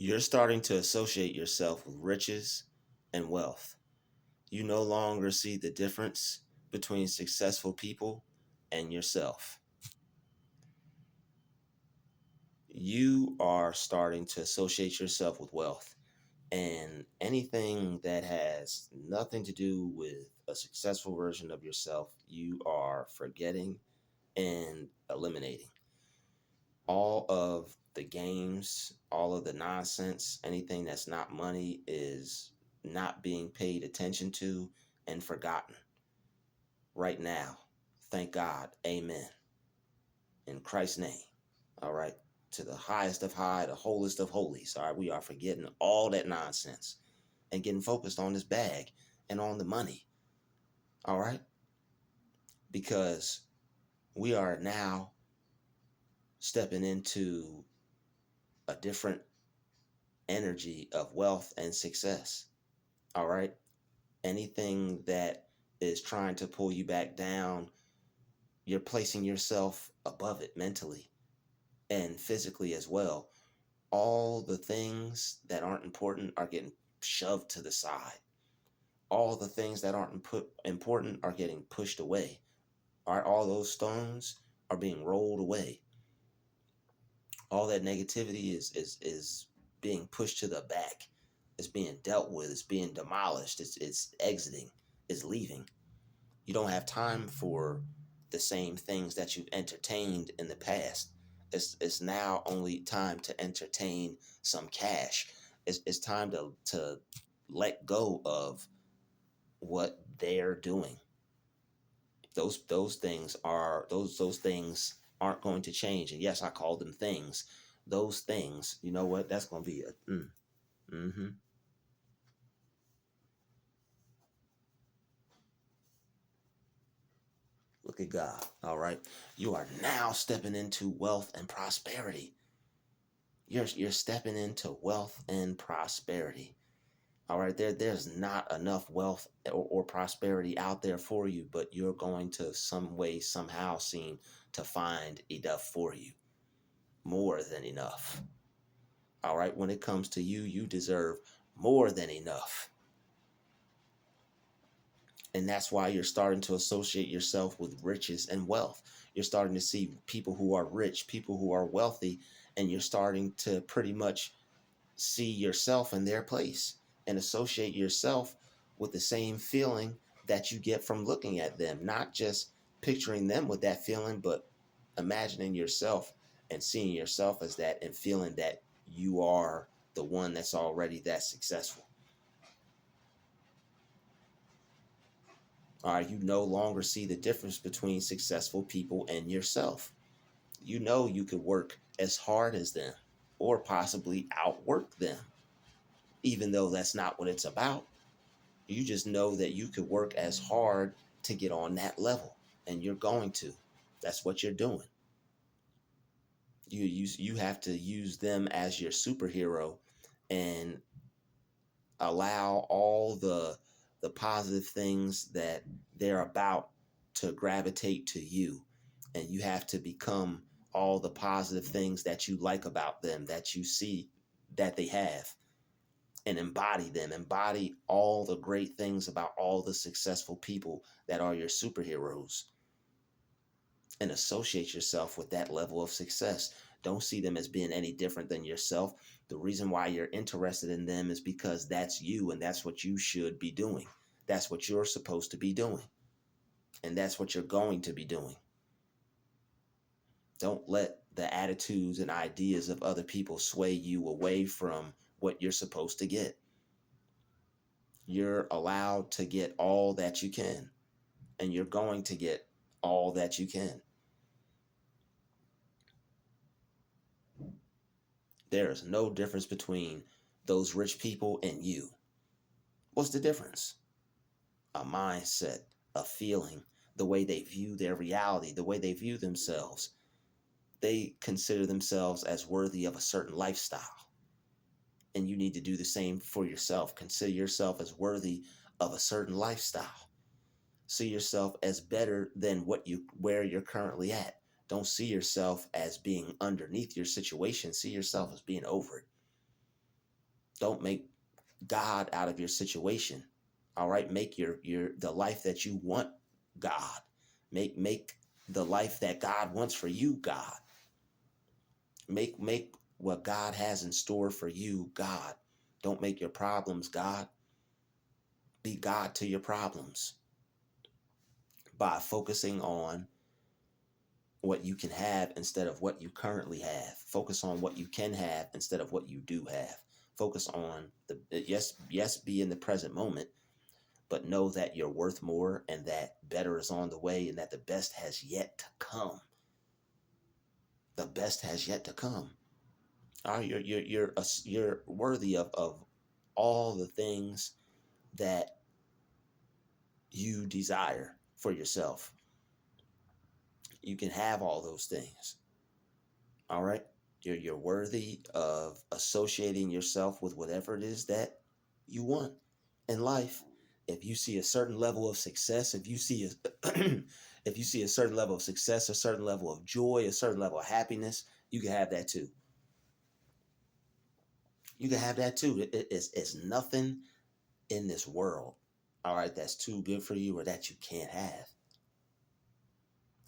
You're starting to associate yourself with riches and wealth. You no longer see the difference between successful people and yourself. You are starting to associate yourself with wealth, and anything that has nothing to do with a successful version of yourself, you are forgetting and eliminating. All of the games, all of the nonsense, anything that's not money is not being paid attention to and forgotten right now. Thank God. Amen. In Christ's name. All right. To the highest of high, the holiest of holies. All right. We are forgetting all that nonsense and getting focused on this bag and on the money. All right. Because we are now stepping into a different energy of wealth and success. All right. Anything that is trying to pull you back down, you're placing yourself above it mentally and physically as well. All the things that aren't important are getting shoved to the side. All the things that aren't important are getting pushed away. All those stones are being rolled away. All that negativity is being pushed to the back. It's being dealt with. It's being demolished. It's exiting. It's leaving. You don't have time for the same things that you've entertained in the past. It's now only time to entertain some cash. It's time to let go of what they're doing. Those things are those things aren't going to change. And yes, I call them things. Those things, you know what? That's going to be a mm-hmm. Look at God. All right, you are now stepping into wealth and prosperity. You're stepping into wealth and prosperity. All right, there's not enough wealth or prosperity out there for you, but you're going to some way somehow seem to find enough for you, more than enough. All right, when it comes to you, you deserve more than enough. And that's why you're starting to associate yourself with riches and wealth. You're starting to see people who are rich, people who are wealthy, and you're starting to pretty much see yourself in their place and associate yourself with the same feeling that you get from looking at them, not just picturing them with that feeling, but imagining yourself and seeing yourself as that and feeling that you are the one that's already that successful. All right, you no longer see the difference between successful people and yourself. You know you could work as hard as them or possibly outwork them, even though that's not what it's about. You just know that you could work as hard to get on that level, and you're going to. That's what you're doing. You have to use them as your superhero and allow all the positive things that they're about to gravitate to you, and you have to become all the positive things that you like about them, that you see that they have, and embody them. Embody all the great things about all the successful people that are your superheroes, and associate yourself with that level of success. Don't see them as being any different than yourself. The reason why you're interested in them is because that's you, and that's what you should be doing. That's what you're supposed to be doing, and that's what you're going to be doing. Don't let the attitudes and ideas of other people sway you away from what you're supposed to get. You're allowed to get all that you can, and you're going to get all that you can. There is no difference between those rich people and you. What's the difference? A mindset, a feeling, the way they view their reality, the way they view themselves. They consider themselves as worthy of a certain lifestyle. And you need to do the same for yourself. Consider yourself as worthy of a certain lifestyle. See yourself as better than where you're currently at. Don't see yourself as being underneath your situation. See yourself as being over it. Don't make God out of your situation. All right, make your the life that you want God. Make the life that God wants for you God. Make what God has in store for you God. Don't make your problems God. Be God to your problems by focusing on what you can have instead of what you currently have. Focus on what you can have instead of what you do have. Focus on the yes, be in the present moment, but know that you're worth more and that better is on the way and that the best has yet to come. The best has yet to come. All right, you're worthy of all the things that you desire for yourself. You can have all those things. All right. You're worthy of associating yourself with whatever it is that you want in life. If you see a certain level of success, if you see a if you see a certain level of success, a certain level of joy, a certain level of happiness, you can have that too. You can have that too. It's nothing in this world, all right, that's too good for you or that you can't have.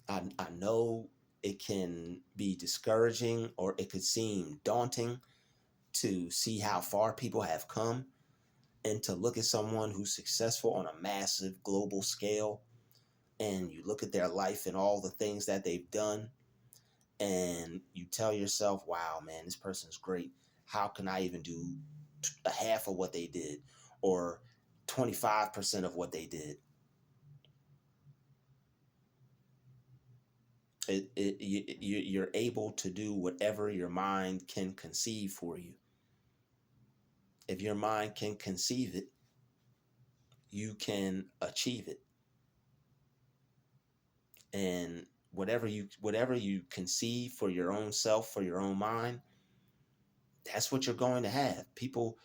I know it can be discouraging or it could seem daunting to see how far people have come and to look at someone who's successful on a massive global scale and you look at their life and all the things that they've done and you tell yourself, wow, man, this person's great. How can I even do a half of what they did or 25% of what they did? You're able to do whatever your mind can conceive for you. If your mind can conceive it, you can achieve it. And whatever you conceive for your own self, for your own mind, that's what you're going to have. People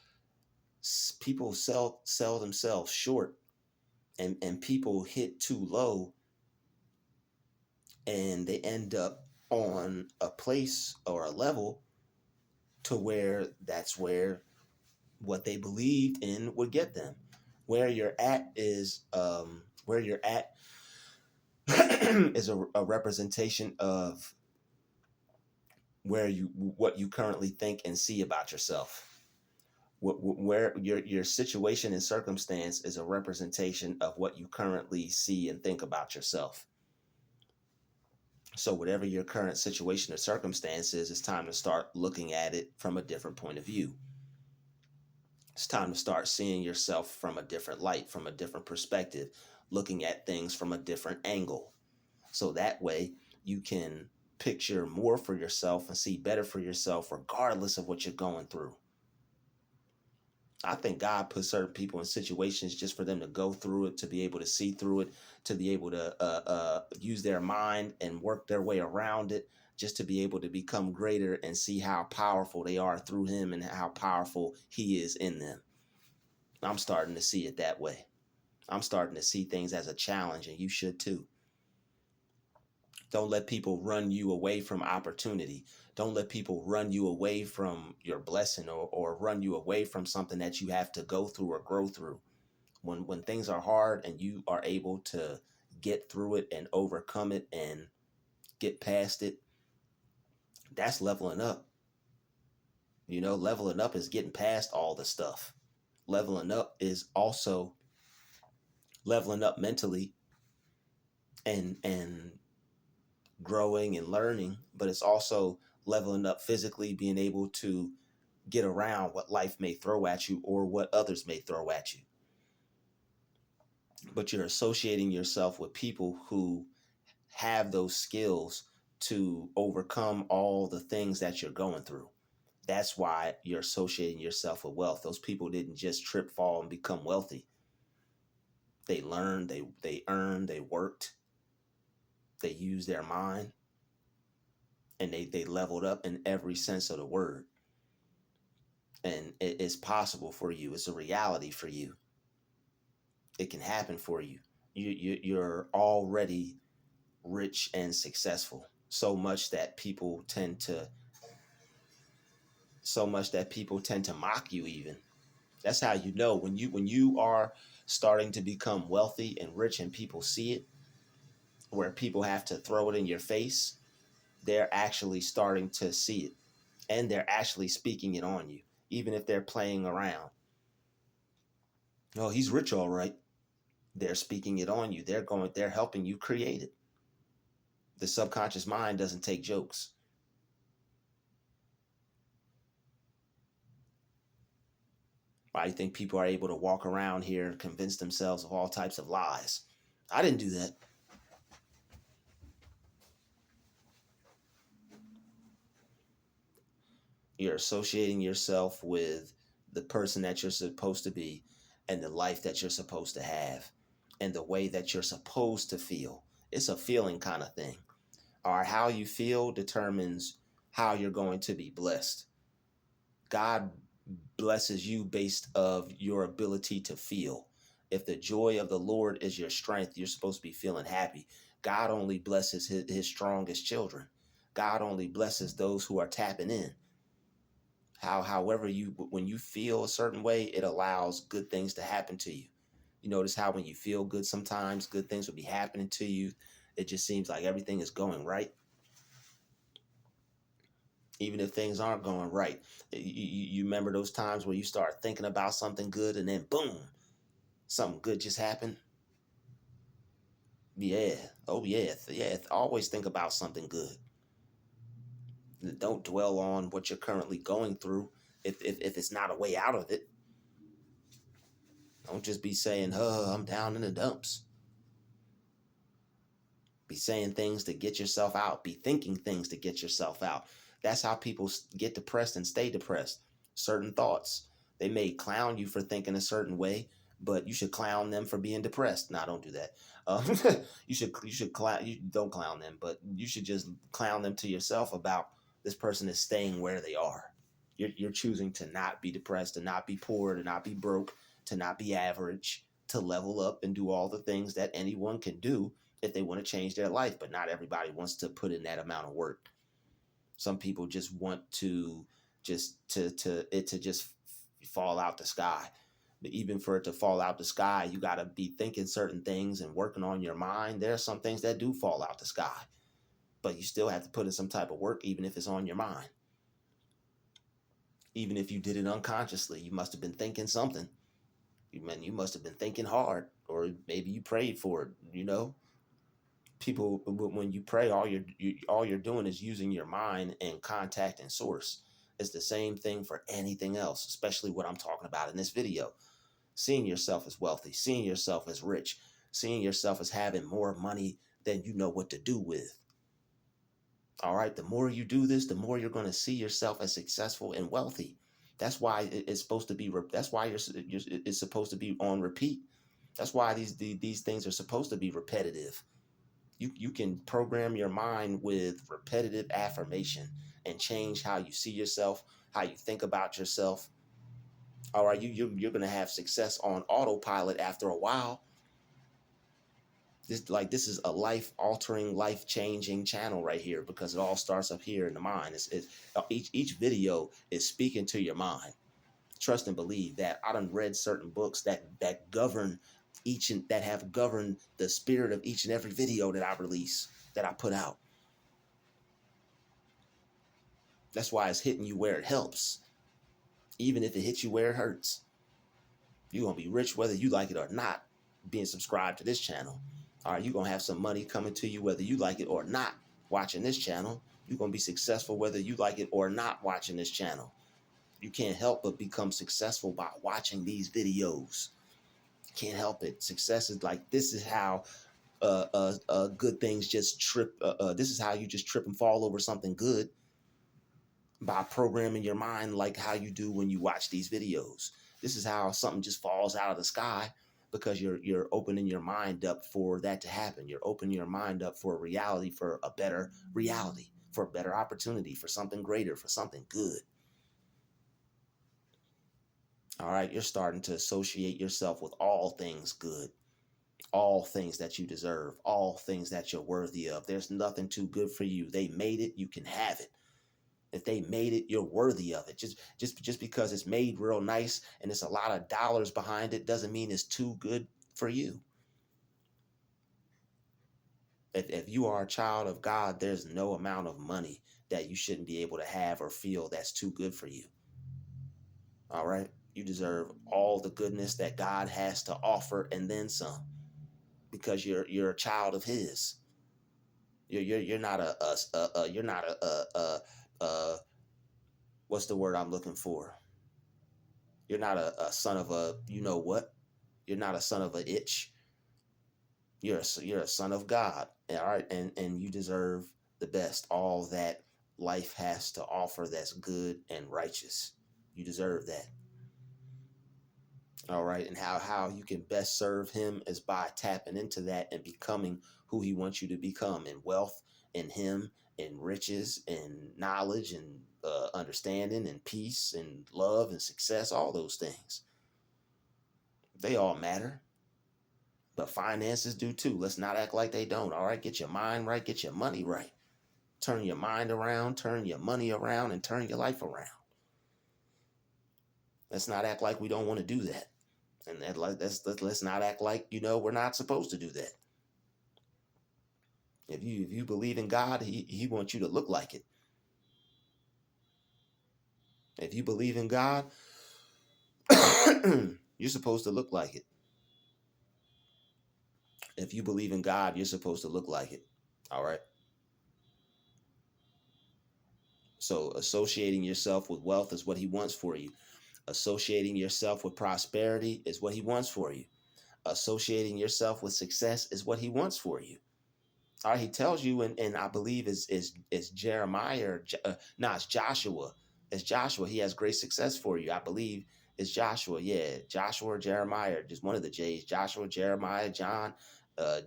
sell themselves short, and people hit too low, and they end up on a place or a level to where that's where what they believed in would get them. Where you're at is where you're at is a representation of what you currently think and see about yourself. Where your situation and circumstance is a representation of what you currently see and think about yourself. So whatever your current situation or circumstance is, it's time to start looking at it from a different point of view. It's time to start seeing yourself from a different light, from a different perspective, looking at things from a different angle. So that way you can picture more for yourself and see better for yourself regardless of what you're going through. I think God put certain people in situations just for them to go through it, to be able to see through it, to be able to use their mind and work their way around it, just to be able to become greater and see how powerful they are through Him and how powerful He is in them. I'm starting to see it that way. I'm starting to see things as a challenge, and you should too. Don't let people run you away from opportunity. Don't let people run you away from your blessing or run you away from something that you have to go through or grow through. When things are hard and you are able to get through it and overcome it and get past it, that's leveling up. Leveling up is getting past all the stuff. Leveling up is also leveling up mentally and growing and learning, but it's also leveling up physically, being able to get around what life may throw at you or what others may throw at you. But you're associating yourself with people who have those skills to overcome all the things that you're going through. That's why you're associating yourself with wealth. Those people didn't just trip, fall, and become wealthy. They learned, they earned, they worked, they used their mind, and they leveled up in every sense of the word. And it's possible for you. It's a reality for you. It can happen for you. You're already rich and successful, so much that people tend to so much that people tend to mock you even. That's how you know when you are starting to become wealthy and rich and people see it, where people have to throw it in your face, they're actually starting to see it and they're actually speaking it on you, even if they're playing around. Oh, he's rich, all right. They're speaking it on you. They're helping you create it. The subconscious mind doesn't take jokes. Why do you think people are able to walk around here and convince themselves of all types of lies? I didn't do that. You're associating yourself with the person that you're supposed to be and the life that you're supposed to have and the way that you're supposed to feel. It's a feeling kind of thing. Or how you feel determines how you're going to be blessed. God blesses you based of your ability to feel. If the joy of the Lord is your strength, you're supposed to be feeling happy. God only blesses his strongest children. God only blesses those who are tapping in. However, when you feel a certain way, it allows good things to happen to you. You notice how when you feel good, sometimes good things will be happening to you. It just seems like everything is going right, even if things aren't going right. You remember those times where you start thinking about something good and then boom, something good just happened. Yeah. Oh yeah. Yeah. Always think about something good. Don't dwell on what you're currently going through. If it's not a way out of it, don't just be saying, "Oh, I'm down in the dumps." Be saying things to get yourself out. Be thinking things to get yourself out. That's how people get depressed and stay depressed. Certain thoughts. They may clown you for thinking a certain way, but you should clown them for being depressed. No, don't do that. Um, you should clown. You don't clown them, but you should just clown them to yourself about this person is staying where they are. You're choosing to not be depressed, to not be poor, to not be broke, to not be average, to level up and do all the things that anyone can do if they want to change their life. But not everybody wants to put in that amount of work. Some people just want to just fall out the sky. But even for it to fall out the sky, you got to be thinking certain things and working on your mind. There are some things that do fall out the sky, but you still have to put in some type of work, even if it's on your mind. Even if you did it unconsciously, you must have been thinking something. You must have been thinking hard, or maybe you prayed for it. People, when you pray, all you're doing is using your mind and contacting source. It's the same thing for anything else, especially what I'm talking about in this video. Seeing yourself as wealthy, seeing yourself as rich, seeing yourself as having more money than you know what to do with. All right, the more you do this, the more you're going to see yourself as successful and wealthy. That's why it's supposed to be. That's why it's supposed to be on repeat. That's why these things are supposed to be repetitive. You can program your mind with repetitive affirmation and change how you see yourself, how you think about yourself. All right, you're gonna have success on autopilot after a while. This is a life altering, life changing channel right here, because it all starts up here in the mind. Each video is speaking to your mind. Trust and believe that. I done read certain books that govern that have governed the spirit of each and every video that I release, that I put out. That's why it's hitting you where it helps. Even if it hits you where it hurts, you're going to be rich whether you like it or not, being subscribed to this channel. All right, you're going to have some money coming to you whether you like it or not watching this channel. You're going to be successful whether you like it or not watching this channel. You can't help but become successful by watching these videos. Can't help it. Success is like, this is how good things just trip. This is how you just trip and fall over something good, by programming your mind like how you do when you watch these videos. This is how something just falls out of the sky, because you're opening your mind up for that to happen. You're opening your mind up for a reality, for a better reality, for a better opportunity, for something greater, for something good. All right, you're starting to associate yourself with all things good, all things that you deserve, all things that you're worthy of. There's nothing too good for you. They made it, you can have it. If they made it, you're worthy of it. Just because it's made real nice and it's a lot of dollars behind it doesn't mean it's too good for you. If you are a child of God, there's no amount of money that you shouldn't be able to have or feel that's too good for you. All right? You deserve all the goodness that God has to offer and then some, because you're a child of His. You're not you're not what's the word I'm looking for? You're not a son of a you know what? You're not a son of a itch. You're a son of God. All right, and you deserve the best, all that life has to offer that's good and righteous. You deserve that. All right, and how you can best serve Him is by tapping into that and becoming who He wants you to become, in wealth, in Him, in riches, in knowledge, and understanding, and peace, and love, and success. All those things, they all matter. But finances do too. Let's not act like they don't. All right, get your mind right, get your money right. Turn your mind around, turn your money around, and turn your life around. Let's not act like we don't want to do that. And let's not act like, we're not supposed to do that. If you believe in God, he wants you to look like it. If you believe in God, you're supposed to look like it. If you believe in God, you're supposed to look like it. All right. So associating yourself with wealth is what He wants for you. Associating yourself with prosperity is what He wants for you. Associating yourself with success is what He wants for you. All right, He tells you, and I believe is Jeremiah, it's Joshua. It's Joshua. He has great success for you. I believe it's Joshua. Yeah, Joshua or Jeremiah, just one of the J's. Joshua, Jeremiah, John. Uh,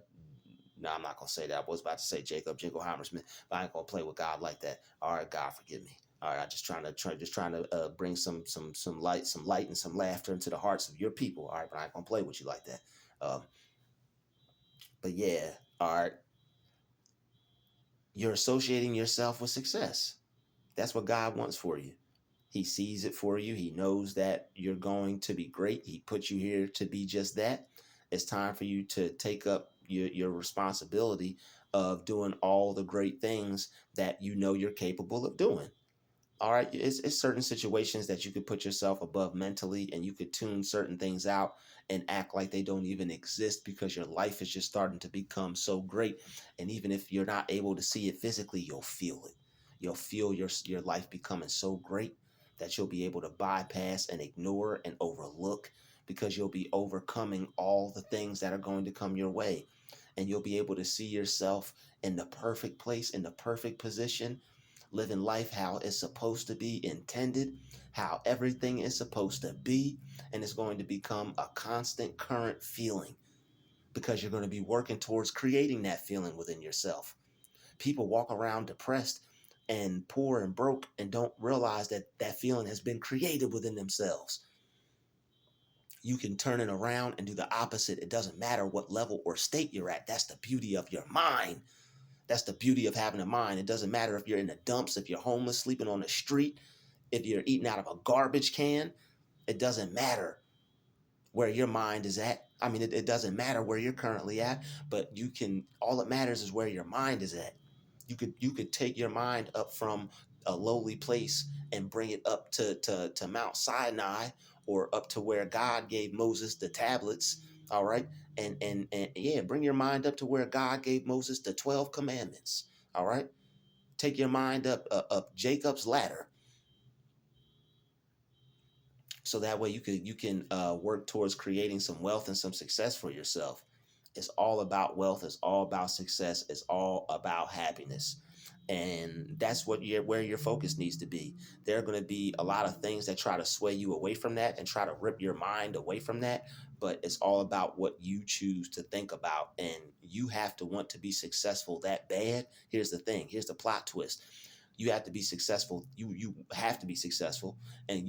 no, I'm not gonna say that. I was about to say Jacob Jingleheimer Smith, but I ain't gonna play with God like that. All right, God, forgive me. All right, I'm just trying to bring some light and some laughter into the hearts of your people. All right, but I ain't gonna play with you like that. Um, but yeah, all right. You're associating yourself with success. That's what God wants for you. He sees it for you. He knows that you're going to be great. He put you here to be just that. It's time for you to take up your responsibility of doing all the great things that you know you're capable of doing. All right, it's certain situations that you could put yourself above mentally, and you could tune certain things out and act like they don't even exist, because your life is just starting to become so great. And even if you're not able to see it physically, you'll feel it. You'll feel your life becoming so great that you'll be able to bypass and ignore and overlook, because you'll be overcoming all the things that are going to come your way. And you'll be able to see yourself in the perfect place, in the perfect position, living life how it's supposed to be intended, how everything is supposed to be, and it's going to become a constant current feeling, because you're going to be working towards creating that feeling within yourself. People walk around depressed and poor and broke and don't realize that that feeling has been created within themselves. You can turn it around and do the opposite. It doesn't matter what level or state you're at. That's the beauty of your mind. That's the beauty of having a mind. It doesn't matter if you're in the dumps, if you're homeless, sleeping on the street, if you're eating out of a garbage can. It doesn't matter where your mind is at. I mean, it doesn't matter where you're currently at, but all that matters is where your mind is at. You could take your mind up from a lowly place and bring it up to Mount Sinai, or up to where God gave Moses the tablets. All right. And yeah, bring your mind up to where God gave Moses the 12 commandments. All right. Take your mind up Jacob's ladder, so that way you can work towards creating some wealth and some success for yourself. It's all about wealth. It's all about success. It's all about happiness. And that's where your focus needs to be. There are going to be a lot of things that try to sway you away from that and try to rip your mind away from that. But it's all about what you choose to think about. And you have to want to be successful that bad. Here's the thing. Here's the plot twist. You have to be successful. You have to be successful, and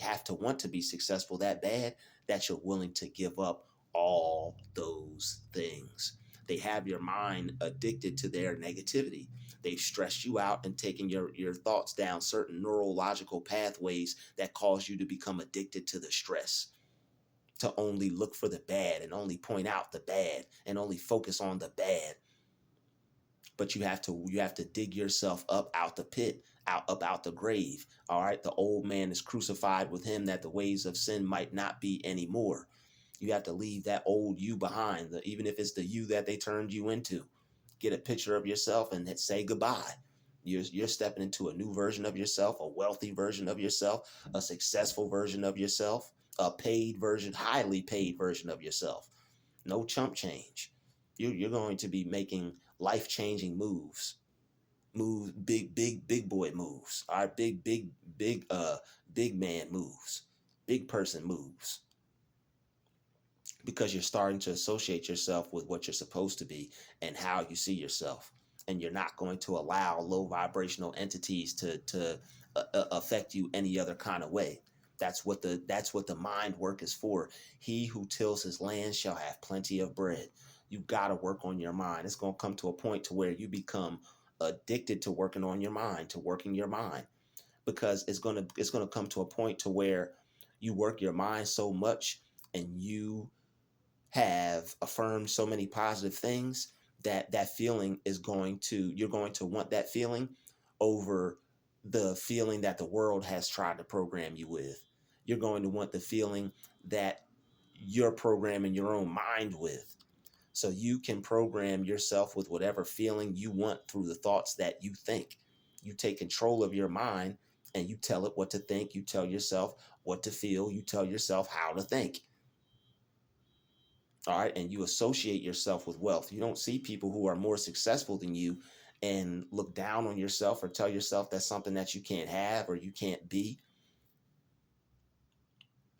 have to want to be successful that bad that you're willing to give up all those things. They have your mind addicted to their negativity. They've stressed you out and taken your thoughts down certain neurological pathways that cause you to become addicted to the stress, to only look for the bad and only point out the bad and only focus on the bad. But you have to dig yourself up out the pit, out the grave. All right, the old man is crucified with him, that the ways of sin might not be anymore. You have to leave that old you behind, even if it's the you that they turned you into. Get a picture of yourself and say goodbye. You're stepping into a new version of yourself, a wealthy version of yourself, a successful version of yourself, a paid version, highly paid version of yourself. No chump change. You're going to be making life-changing moves. Big boy moves. All right, big man moves. Big person moves, because you're starting to associate yourself with what you're supposed to be and how you see yourself. And you're not going to allow low vibrational entities to affect you any other kind of way. That's what the mind work is for. He who tills his land shall have plenty of bread. You got to work on your mind. It's going to come to a point to where you become addicted to working on your mind, to working your mind, because it's going to come to a point to where you work your mind so much and you have affirmed so many positive things that that feeling is going to you're going to want that feeling over the feeling that the world has tried to program you with. You're going to want the feeling that you're programming your own mind with. So you can program yourself with whatever feeling you want through the thoughts that you think. You take control of your mind and you tell it what to think. You tell yourself what to feel. You tell yourself how to think. All right, and you associate yourself with wealth. You don't see people who are more successful than you and look down on yourself or tell yourself that's something that you can't have or you can't be.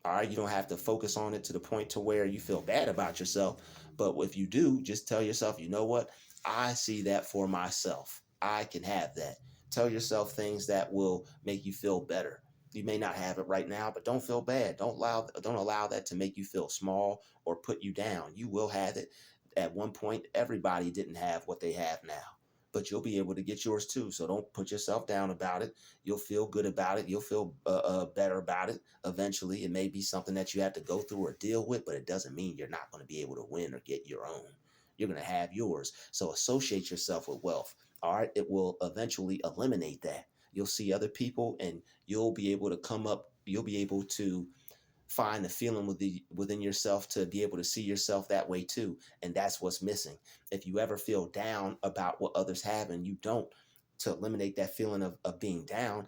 All right, you don't have to focus on it to the point to where you feel bad about yourself. But if you do, just tell yourself, you know what? I see that for myself. I can have that. Tell yourself things that will make you feel better. You may not have it right now, but don't feel bad. Don't allow that to make you feel small or put you down. You will have it. At one point, everybody didn't have what they have now, but you'll be able to get yours too. So don't put yourself down about it. You'll feel good about it. You'll feel better about it. Eventually, it may be something that you have to go through or deal with, but it doesn't mean you're not going to be able to win or get your own. You're going to have yours. So associate yourself with wealth. All right. It will eventually eliminate that. You'll see other people and you'll be able to you'll be able to find the feeling within yourself to be able to see yourself that way too. And that's what's missing. If you ever feel down about what others have and you don't, to eliminate that feeling of being down,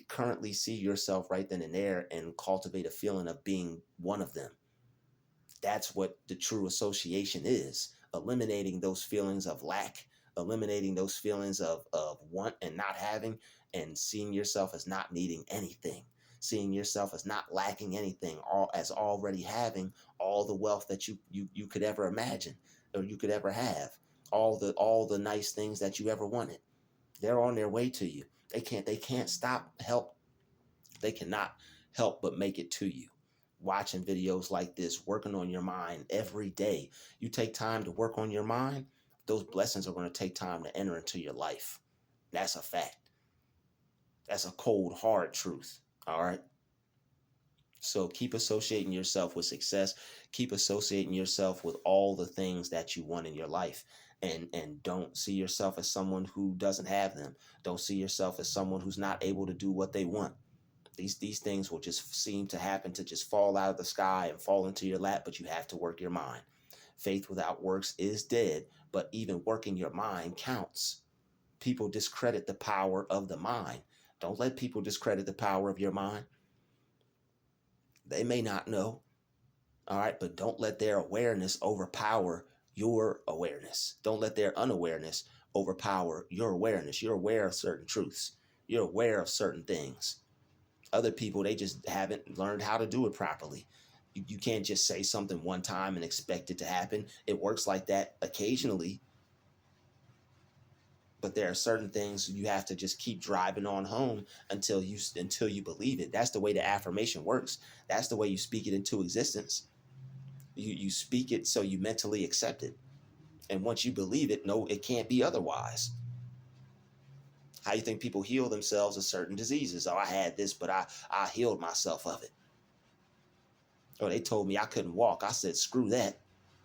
currently see yourself right then and there and cultivate a feeling of being one of them. That's what the true association is. Eliminating those feelings of lack, eliminating those feelings of want and not having, and seeing yourself as not needing anything, seeing yourself as not lacking anything, as already having all the wealth that you could ever imagine or you could ever have, all the nice things that you ever wanted. They're on their way to you. They can't stop help. They cannot help but make it to you. Watching videos like this, working on your mind every day. You take time to work on your mind, those blessings are going to take time to enter into your life. That's a fact. That's a cold, hard truth. All right. So keep associating yourself with success. Keep associating yourself with all the things that you want in your life. And don't see yourself as someone who doesn't have them. Don't see yourself as someone who's not able to do what they want. These things will just seem to happen, to just fall out of the sky and fall into your lap, but you have to work your mind. Faith without works is dead, but even working your mind counts. People discredit the power of the mind. Don't let people discredit the power of your mind. They may not know, all right, but don't let their awareness overpower your awareness. Don't let their unawareness overpower your awareness. You're aware of certain truths. You're aware of certain things. Other people, they just haven't learned how to do it properly. You can't just say something one time and expect it to happen. It works like that occasionally, but there are certain things you have to just keep driving on home until you believe it. That's the way the affirmation works. That's the way you speak it into existence. You speak it so you mentally accept it. And once you believe it, no, it can't be otherwise. How you think people heal themselves of certain diseases? Oh, I had this, but I healed myself of it. Or they told me I couldn't walk. I said, screw that.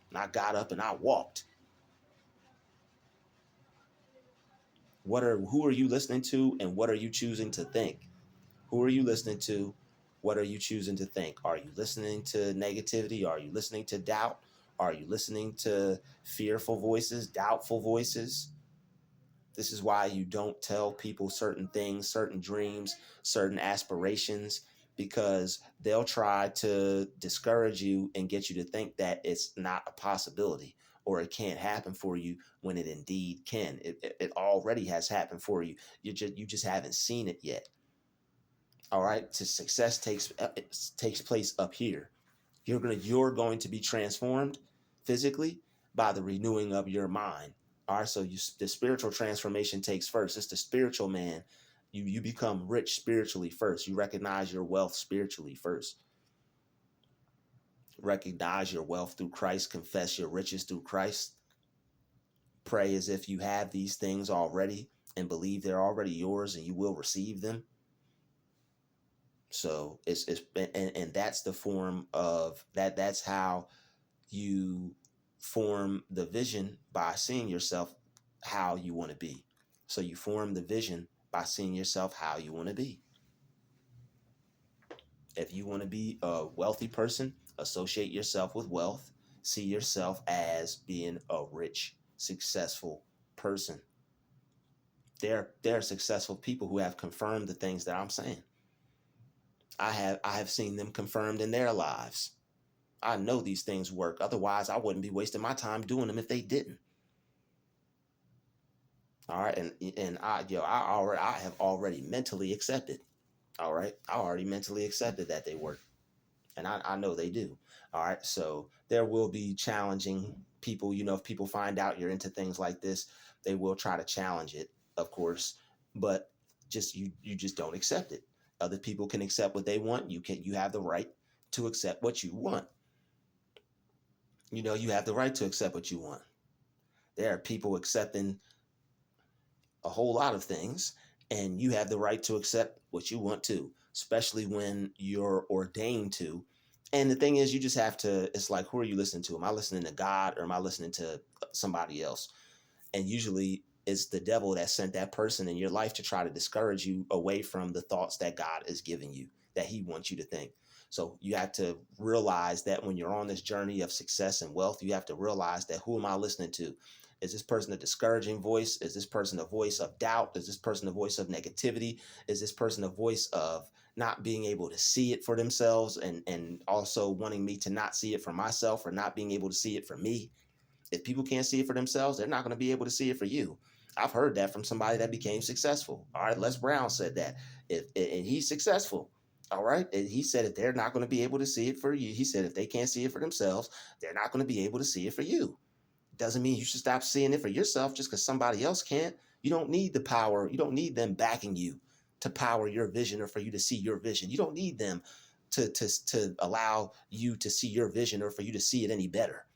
And I got up and I walked. Who are you listening to, and what are you choosing to think? Who are you listening to? What are you choosing to think? Are you listening to negativity? Are you listening to doubt? Are you listening to fearful voices, doubtful voices? This is why you don't tell people certain things, certain dreams, certain aspirations, because they'll try to discourage you and get you to think that it's not a possibility or it can't happen for you when it indeed can. It already has happened for you. You just haven't seen it yet. All right. So success takes place up here. You're going to be transformed physically by the renewing of your mind. All right, so the spiritual transformation takes first. It's the spiritual man. You become rich spiritually first. You recognize your wealth spiritually first. Recognize your wealth through Christ. Confess your riches through Christ. Pray as if you have these things already and believe they're already yours and you will receive them. So and that's the form of that. That's how you form the vision by seeing yourself how you want to be. So you form the vision by seeing yourself how you want to be. If you want to be a wealthy person, associate yourself with wealth. See yourself as being a rich, successful person. There are successful people who have confirmed the things that I'm saying. I have seen them confirmed in their lives. I know these things work. Otherwise, I wouldn't be wasting my time doing them if they didn't. All right, and I have already mentally accepted. All right, I already mentally accepted that they work, and I know they do. All right, so there will be challenging people. If people find out you're into things like this, they will try to challenge it, of course, but you just don't accept it. Other people can accept what they want. You have the right to accept what you want. You have the right to accept what you want. There are people accepting a whole lot of things, and you have the right to accept what you want to, especially when you're ordained to. And the thing is, you just have to, it's like, who are you listening to? Am I listening to God or am I listening to somebody else? And usually it's the devil that sent that person in your life to try to discourage you away from the thoughts that God is giving you, that he wants you to think. So you have to realize that when you're on this journey of success and wealth, you have to realize that, who am I listening to? Is this person a discouraging voice? Is this person a voice of doubt? Is this person a voice of negativity? Is this person a voice of not being able to see it for themselves, and also wanting me to not see it for myself, or not being able to see it for me? If people can't see it for themselves, they're not going to be able to see it for you. I've heard that from somebody that became successful. All right, Les Brown said that. And he's successful. All right, and he said that they're not going to be able to see it for you. He said if they can't see it for themselves, they're not going to be able to see it for you. Doesn't mean you should stop seeing it for yourself just because somebody else can't. You don't need the power. You don't need them backing you to power your vision or for you to see your vision. You don't need them to allow you to see your vision or for you to see it any better.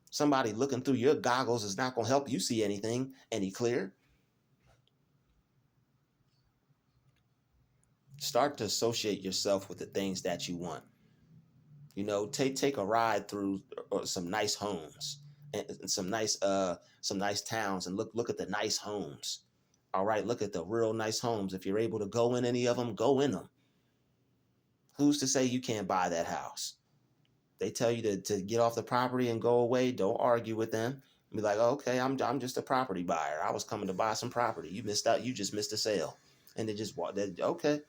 Somebody looking through your goggles is not going to help you see anything any clearer. Start to associate yourself with the things that you want. Take a ride through some nice homes and some nice towns, and look at the nice homes. All right, look at the real nice homes. If you're able to go in any of them, go in them. Who's to say you can't buy that house? They tell you to get off the property and go away. Don't argue with them. Be like, oh, okay, I'm just a property buyer. I was coming to buy some property. You missed out. You just missed a sale. And they just walk. Okay,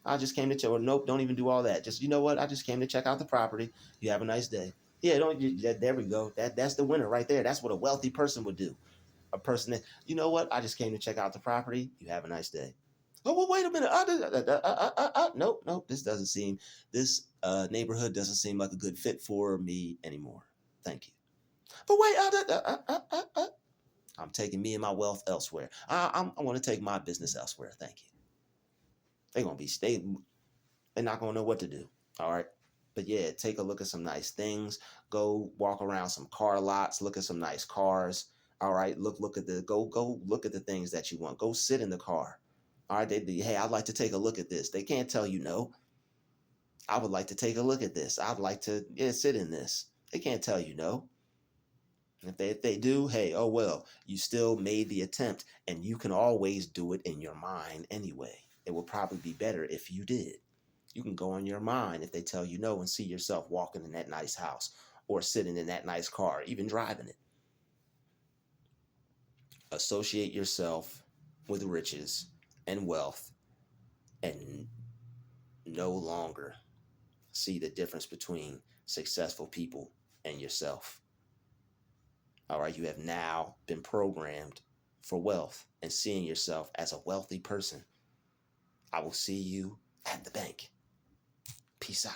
I just came to check. Or nope, don't even do all that. Just, you know what? I just came to check out the property. You have a nice day. Yeah, don't. There we go. That's the winner right there. That's what a wealthy person would do. A person that, you know what? I just came to check out the property. You have a nice day. Oh, well, wait a minute. Nope, nope. This neighborhood doesn't seem like a good fit for me anymore. Thank you. But wait, I'm taking me and my wealth elsewhere. I want to take my business elsewhere. Thank you. They're gonna be stable. They're not gonna know what to do. All right. But yeah, take a look at some nice things. Go walk around some car lots. Look at some nice cars. All right, look at the go look at the things that you want. Go sit in the car. All right, hey, I'd like to take a look at this. They can't tell you no. I would like to take a look at this. I'd like to, yeah, sit in this. They can't tell you no. If they do, hey, oh well, you still made the attempt, and you can always do it in your mind anyway. It would probably be better if you did. You can go in your mind if they tell you no and see yourself walking in that nice house or sitting in that nice car, even driving it. Associate yourself with riches and wealth and no longer see the difference between successful people and yourself. All right, you have now been programmed for wealth and seeing yourself as a wealthy person. I will see you at the bank. Peace out.